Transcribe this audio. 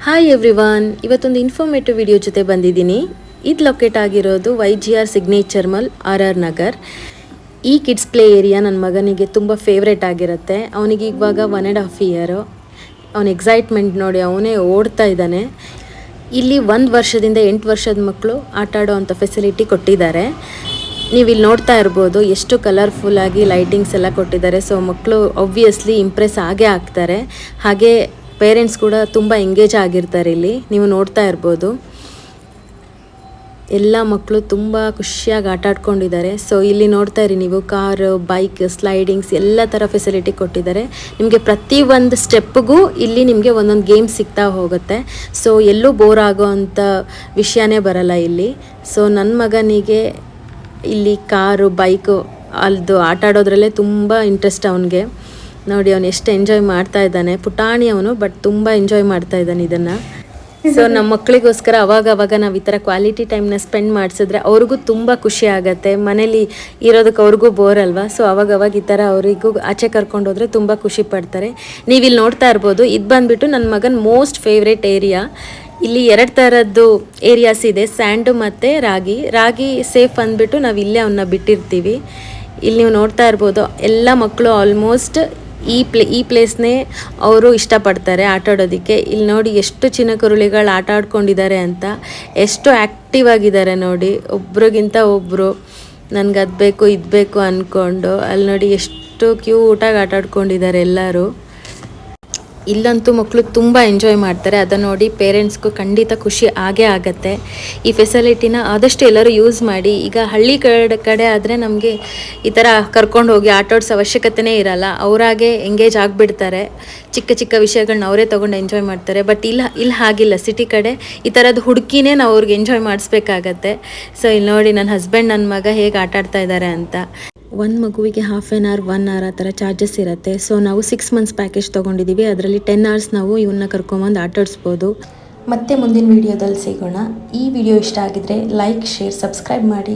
Hi everyone, ಇವತ್ತೊಂದು informative video ಜೊತೆ ಬಂದಿದ್ದೀನಿ. ಇದು ಲೊಕೇಟ್ ಆಗಿರೋದು YGR signature mall RR Nagar. ಈ ಕಿಡ್ಸ್ ಪ್ಲೇ ಏರಿಯಾ ನನ್ನ ಮಗನಿಗೆ ತುಂಬ ಫೇವ್ರೇಟ್ ಆಗಿರುತ್ತೆ. ಅವನಿಗೆ ಇವಾಗ 1.5 ಇಯರು. ಅವನ ಎಕ್ಸೈಟ್ಮೆಂಟ್ ನೋಡಿ ಅವನೇ ಓಡ್ತಾ ಇದ್ದಾನೆ. ಇಲ್ಲಿ 1 ವರ್ಷದಿಂದ 8 ವರ್ಷದ ಮಕ್ಕಳು ಆಟ ಆಡೋ ಅಂಥ ಫೆಸಿಲಿಟಿ ಕೊಟ್ಟಿದ್ದಾರೆ. ನೀವು ಇಲ್ಲಿ ನೋಡ್ತಾ ಇರ್ಬೋದು ಎಷ್ಟು ಕಲರ್ಫುಲ್ಲಾಗಿ ಲೈಟಿಂಗ್ಸ್ ಎಲ್ಲ ಕೊಟ್ಟಿದ್ದಾರೆ. ಸೊ ಮಕ್ಕಳು ಆಬ್ವಿಯಸ್ಲಿ ಇಂಪ್ರೆಸ್ ಆಗೇ ಆಗ್ತಾರೆ. ಹಾಗೆ ಪೇರೆಂಟ್ಸ್ ಕೂಡ ತುಂಬ ಎಂಗೇಜ್ ಆಗಿರ್ತಾರೆ. ಇಲ್ಲಿ ನೀವು ನೋಡ್ತಾ ಇರ್ಬೋದು ಎಲ್ಲ ಮಕ್ಕಳು ತುಂಬ ಖುಷಿಯಾಗಿ ಆಟ ಆಡ್ಕೊಂಡಿದ್ದಾರೆ. ಸೊ ಇಲ್ಲಿ ನೋಡ್ತಾ ಇರಿ ನೀವು, ಕಾರು, ಬೈಕ್, ಸ್ಲೈಡಿಂಗ್ಸ್ ಎಲ್ಲ ಥರ ಫೆಸಿಲಿಟಿ ಕೊಟ್ಟಿದ್ದಾರೆ. ನಿಮಗೆ ಪ್ರತಿ ಒಂದು ಸ್ಟೆಪ್ಪಿಗೂ ಇಲ್ಲಿ ನಿಮಗೆ ಒಂದೊಂದು ಗೇಮ್ ಸಿಗ್ತಾ ಹೋಗುತ್ತೆ. ಸೊ ಎಲ್ಲೂ ಬೋರ್ ಆಗೋ ಅಂಥ ವಿಷಯನೇ ಬರಲ್ಲ ಇಲ್ಲಿ. ಸೊ ನನ್ನ ಮಗನಿಗೆ ಇಲ್ಲಿ ಕಾರು, ಬೈಕು ಅಲ್ದು ಆಟ ಆಡೋದ್ರಲ್ಲೇ ತುಂಬ ಇಂಟ್ರೆಸ್ಟ್ ಅವನಿಗೆ. ನೋಡಿ ಅವನು ಎಷ್ಟು ಎಂಜಾಯ್ ಮಾಡ್ತಾ ಇದ್ದಾನೆ. ಪುಟಾಣಿ ಅವನು, ಬಟ್ ತುಂಬ ಎಂಜಾಯ್ ಮಾಡ್ತಾ ಇದ್ದಾನೆ ಇದನ್ನು. ಸೊ ನಮ್ಮ ಮಕ್ಕಳಿಗೋಸ್ಕರ ಅವಾಗ ನಾವು ಈ ಥರ ಕ್ವಾಲಿಟಿ ಟೈಮ್ನ ಸ್ಪೆಂಡ್ ಮಾಡಿಸಿದ್ರೆ ಅವ್ರಿಗೂ ತುಂಬ ಖುಷಿ ಆಗುತ್ತೆ. ಮನೇಲಿ ಇರೋದಕ್ಕೆ ಅವ್ರಿಗೂ ಬೋರ್ ಅಲ್ವಾ. ಸೊ ಅವಾಗ ಈ ಥರ ಅವರಿಗೂ ಆಚೆ ಕರ್ಕೊಂಡೋದ್ರೆ ತುಂಬ ಖುಷಿ ಪಡ್ತಾರೆ. ನೀವಿಲ್ಲಿ ನೋಡ್ತಾ ಇರ್ಬೋದು, ಇದು ಬಂದುಬಿಟ್ಟು ನನ್ನ ಮಗನ ಮೋಸ್ಟ್ ಫೇವ್ರೇಟ್ ಏರಿಯಾ. ಇಲ್ಲಿ 2 ಥರದ್ದು ಏರಿಯಾಸ್ ಇದೆ, ಸ್ಯಾಂಡು ಮತ್ತು ರಾಗಿ ಸೇಫ್ ಅಂದ್ಬಿಟ್ಟು ನಾವು ಇಲ್ಲೇ ಅವನ್ನ ಬಿಟ್ಟಿರ್ತೀವಿ. ಇಲ್ಲಿ ನೀವು ನೋಡ್ತಾ ಇರ್ಬೋದು ಎಲ್ಲ ಮಕ್ಕಳು ಆಲ್ಮೋಸ್ಟ್ ಈ ಪ್ಲೇಸ್ನೇ ಅವರು ಇಷ್ಟಪಡ್ತಾರೆ ಆಟ ಆಡೋದಕ್ಕೆ. ಇಲ್ಲಿ ನೋಡಿ ಎಷ್ಟು ಚಿನ್ನಕುರುಳಿಗಳು ಆಟ ಆಡ್ಕೊಂಡಿದ್ದಾರೆ ಅಂತ, ಎಷ್ಟು ಆ್ಯಕ್ಟಿವ್ ಆಗಿದ್ದಾರೆ ನೋಡಿ. ಒಬ್ರಿಗಿಂತ ಒಬ್ಬರು ನನಗೆ ಅದು ಬೇಕು ಇದು ಬೇಕು ಅಂದ್ಕೊಂಡು. ಅಲ್ಲಿ ನೋಡಿ ಎಷ್ಟು ಕ್ಯೂಟಾಗಿ ಆಟ ಆಡ್ಕೊಂಡಿದ್ದಾರೆ ಎಲ್ಲರೂ. ಇಲ್ಲಂತೂ ಮಕ್ಕಳು ತುಂಬ ಎಂಜಾಯ್ ಮಾಡ್ತಾರೆ. ಅದನ್ನು ನೋಡಿ ಪೇರೆಂಟ್ಸ್ಗೂ ಖಂಡಿತ ಖುಷಿ ಆಗೇ ಆಗುತ್ತೆ. ಈ ಫೆಸಿಲಿಟಿನ ಆದಷ್ಟು ಎಲ್ಲರೂ ಯೂಸ್ ಮಾಡಿ. ಈಗ ಹಳ್ಳಿ ಕಡೆ ಆದರೆ ನಮಗೆ ಈ ಥರ ಕರ್ಕೊಂಡು ಹೋಗಿ ಆಟಾಡ್ಸೋ ಅವಶ್ಯಕತೆನೇ ಇರಲ್ಲ. ಅವರಾಗೆ ಎಂಗೇಜ್ ಆಗಿಬಿಡ್ತಾರೆ. ಚಿಕ್ಕ ವಿಷಯಗಳನ್ನ ಅವರೇ ತೊಗೊಂಡು ಎಂಜಾಯ್ ಮಾಡ್ತಾರೆ. ಬಟ್ ಇಲ್ಲಿ ಹಾಗಿಲ್ಲ, ಸಿಟಿ ಕಡೆ ಈ ಥರದ್ದು ಹುಡುಕಿನೇ ನಾವು ಅವ್ರಿಗೆ ಎಂಜಾಯ್ ಮಾಡಿಸ್ಬೇಕಾಗತ್ತೆ. ಸೊ ಇಲ್ಲಿ ನೋಡಿ ನನ್ನ ಹಸ್ಬೆಂಡ್ ನನ್ನ ಮಗ ಹೇಗೆ ಆಟ ಆಡ್ತಾ ಇದ್ದಾರೆ ಅಂತ. ಒಂದು ಮಗುವಿಗೆ ಹಾಫ್ ಆನ್ ಅವರ್ 1 ಅವರ್ ಆ ಥರ ಚಾರ್ಜಸ್ ಇರುತ್ತೆ. ಸೊ ನಾವು 6 ಮಂತ್ಸ್ ಪ್ಯಾಕೇಜ್ ತೊಗೊಂಡಿದ್ದೀವಿ. ಅದರಲ್ಲಿ 10 ಅವರ್ಸ್ ನಾವು ಇವನ್ನ ಕರ್ಕೊಂಬಂದು ಆಟಾಡಿಸ್ಬೋದು. ಮತ್ತೆ ಮುಂದಿನ ವೀಡಿಯೋದಲ್ಲಿ ಸಿಗೋಣ. ಈ ವಿಡಿಯೋ ಇಷ್ಟ ಆಗಿದ್ರೆ ಲೈಕ್, ಶೇರ್, ಸಬ್ಸ್ಕ್ರೈಬ್ ಮಾಡಿ.